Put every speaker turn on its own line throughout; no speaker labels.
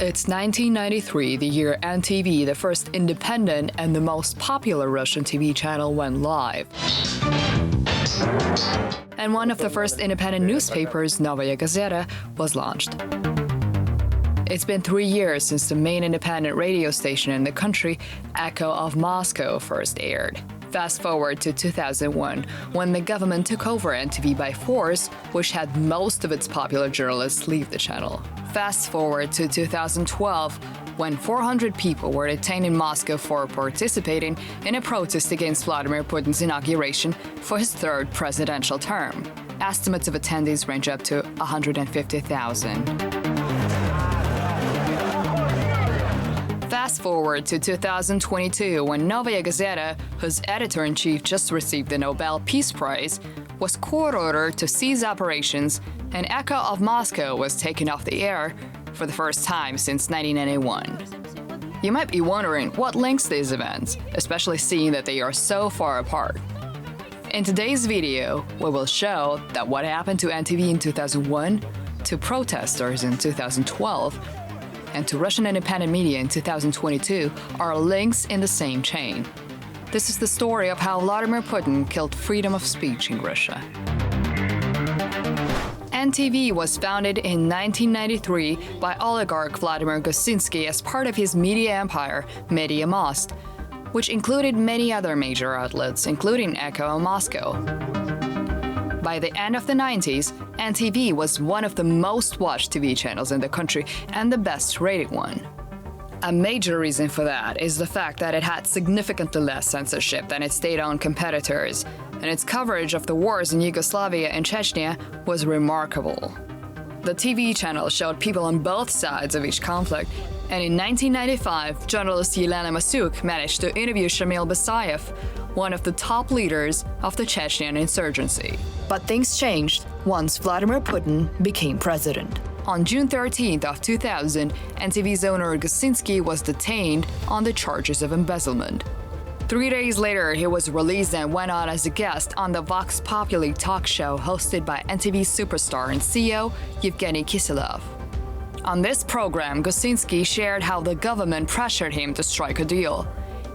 It's 1993, the year NTV, the first independent and the most popular Russian TV channel, went live. And one of the first independent newspapers, Novaya Gazeta, was launched. It's been 3 years since the main independent radio station in the country, Echo of Moscow, first aired. Fast forward to 2001, when the government took over NTV by force, which had most of its popular journalists leave the channel. Fast forward to 2012, when 400 people were detained in Moscow for participating in a protest against Vladimir Putin's inauguration for his third presidential term. Estimates of attendees range up to 150,000. Fast forward to 2022, when Novaya Gazeta, whose editor-in-chief just received the Nobel Peace Prize, was court-ordered to cease operations, and Echo of Moscow was taken off the air for the first time since 1991. You might be wondering what links these events, especially seeing that they are so far apart. In today's video, we will show that what happened to NTV in 2001, to protesters in 2012, and to Russian independent media in 2022 are links in the same chain. This is the story of how Vladimir Putin killed freedom of speech in Russia. NTV was founded in 1993 by oligarch Vladimir Gusinsky as part of his media empire, Media Most, which included many other major outlets, including Echo of Moscow. By the end of the 90s, NTV was one of the most watched TV channels in the country and the best rated one. A major reason for that is the fact that it had significantly less censorship than its state-owned competitors, and its coverage of the wars in Yugoslavia and Chechnya was remarkable. The TV channel showed people on both sides of each conflict, and in 1995, journalist Yelena Masuk managed to interview Shamil Basayev, one of the top leaders of the Chechen insurgency. But things changed once Vladimir Putin became president. On June 13th of 2000, NTV's owner Gusinsky was detained on the charges of embezzlement. 3 days later, he was released and went on as a guest on the Vox Populi talk show hosted by NTV superstar and CEO Yevgeny Kiselov. On this program, Gusinsky shared how the government pressured him to strike a deal.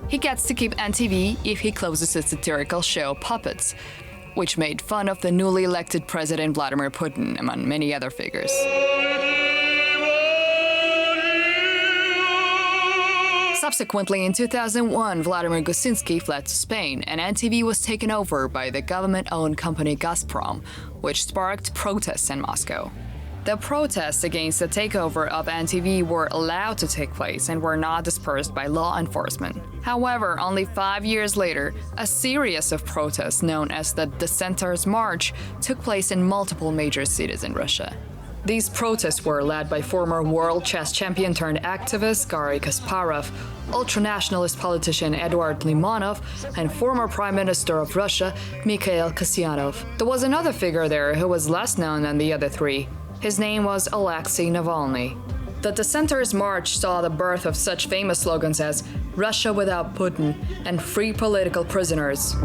He gets to keep NTV if he closes his satirical show Puppets, which made fun of the newly elected President Vladimir Putin, among many other figures. Subsequently, in 2001, Vladimir Gusinsky fled to Spain, and NTV was taken over by the government-owned company Gazprom, which sparked protests in Moscow. The protests against the takeover of NTV were allowed to take place and were not dispersed by law enforcement. However, only 5 years later, a series of protests known as the Dissenters March took place in multiple major cities in Russia. These protests were led by former world chess champion turned activist Garry Kasparov, ultranationalist politician Eduard Limonov, and former Prime Minister of Russia Mikhail Kasyanov. There was another figure there who was less known than the other three. His name was Alexey Navalny. The Dissenters March saw the birth of such famous slogans as "Russia without Putin" and "Free political prisoners."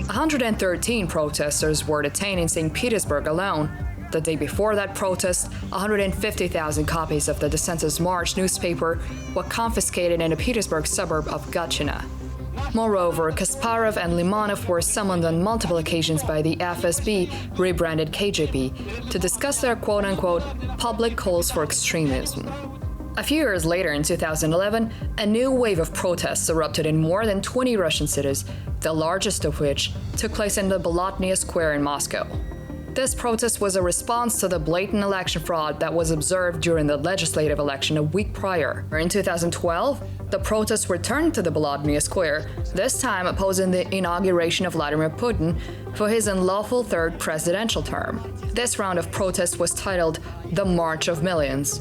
113 protesters were detained in St. Petersburg alone. The day before that protest, 150,000 copies of the Dissenters March newspaper were confiscated in the Petersburg suburb of Gatchina. Moreover, Kasparov and Limonov were summoned on multiple occasions by the FSB, rebranded KGB, to discuss their quote-unquote public calls for extremism. A few years later, in 2011, a new wave of protests erupted in more than 20 Russian cities, the largest of which took place in the Bolotnaya Square in Moscow. This protest was a response to the blatant election fraud that was observed during the legislative election a week prior. In 2012, the protests returned to the Bolotnaya Square, this time opposing the inauguration of Vladimir Putin for his unlawful third presidential term. This round of protests was titled "The March of Millions."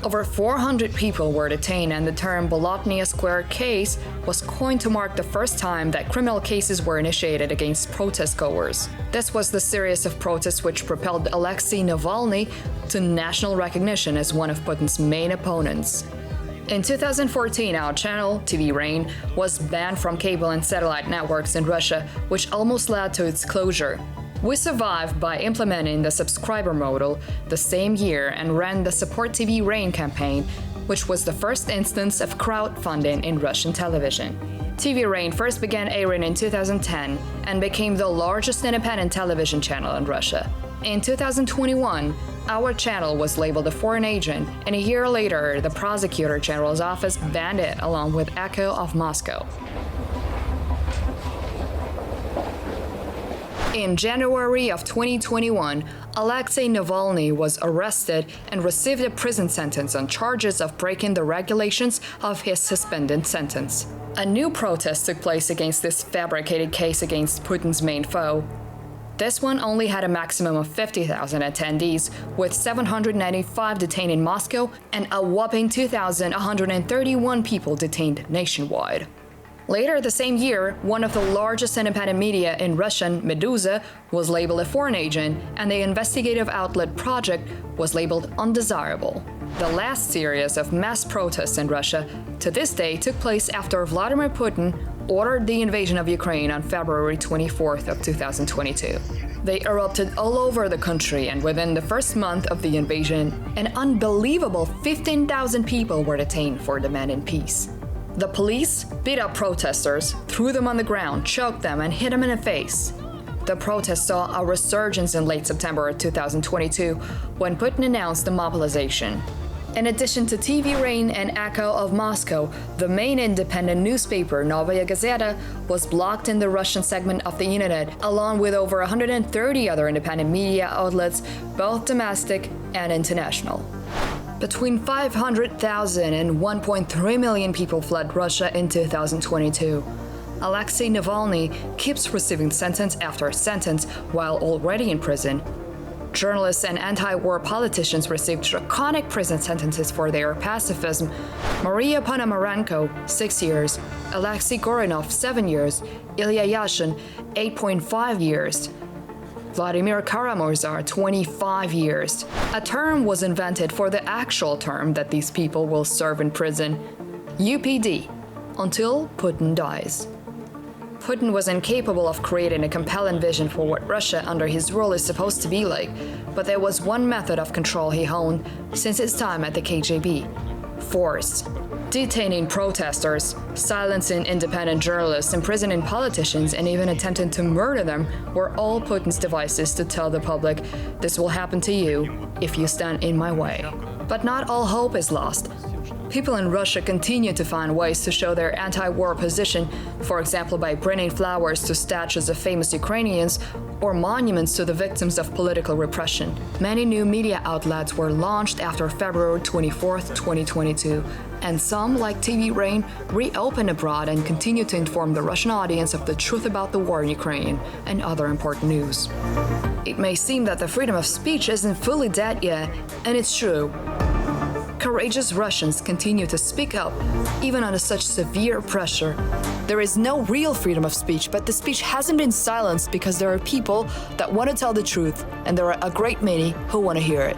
Over 400 people were detained, and the term Bolotnaya Square case was coined to mark the first time that criminal cases were initiated against protest-goers. This was the series of protests which propelled Alexey Navalny to national recognition as one of Putin's main opponents. In 2014, our channel, TV Rain, was banned from cable and satellite networks in Russia, which almost led to its closure. We survived by implementing the subscriber model the same year and ran the Support TV Rain campaign, which was the first instance of crowdfunding in Russian television. TV Rain first began airing in 2010 and became the largest independent television channel in Russia. In 2021, our channel was labeled a foreign agent, and a year later, the Prosecutor General's office banned it along with Echo of Moscow. In January of 2021, Alexey Navalny was arrested and received a prison sentence on charges of breaking the regulations of his suspended sentence. A new protest took place against this fabricated case against Putin's main foe. This one only had a maximum of 50,000 attendees, with 795 detained in Moscow and a whopping 2,131 people detained nationwide. Later the same year, one of the largest independent media in Russian, Meduza, was labeled a foreign agent, and the investigative outlet Project was labeled undesirable. The last series of mass protests in Russia to this day took place after Vladimir Putin ordered the invasion of Ukraine on February 24th of 2022. They erupted all over the country, and within the first month of the invasion, an unbelievable 15,000 people were detained for demanding peace. The police beat up protesters, threw them on the ground, choked them, and hit them in the face. The protests saw a resurgence in late September 2022 when Putin announced the mobilization. In addition to TV Rain and Echo of Moscow, the main independent newspaper, Novaya Gazeta, was blocked in the Russian segment of the internet, along with over 130 other independent media outlets, both domestic and international. Between 500,000 and 1.3 million people fled Russia in 2022. Alexey Navalny keeps receiving sentence after sentence while already in prison. Journalists and anti-war politicians received draconic prison sentences for their pacifism. Maria Ponomarenko, 6 years, Alexei Gorinov, 7 years, Ilya Yashin, 8.5 years. Vladimir Karamurza, 25 years. A term was invented for the actual term that these people will serve in prison, UPD, until Putin dies. Putin was incapable of creating a compelling vision for what Russia under his rule is supposed to be like, but there was one method of control he honed since his time at the KGB: force. Detaining protesters, silencing independent journalists, imprisoning politicians, and even attempting to murder them were all Putin's devices to tell the public, "This will happen to you if you stand in my way." But not all hope is lost. People in Russia continue to find ways to show their anti-war position, for example by bringing flowers to statues of famous Ukrainians or monuments to the victims of political repression. Many new media outlets were launched after February 24, 2022, and some, like TV Rain, reopened abroad and continue to inform the Russian audience of the truth about the war in Ukraine and other important news. It may seem that the freedom of speech isn't fully dead yet, and it's true. Courageous Russians continue to speak up, even under such severe pressure. There is no real freedom of speech, but the speech hasn't been silenced because there are people that want to tell the truth, and there are a great many who want to hear it.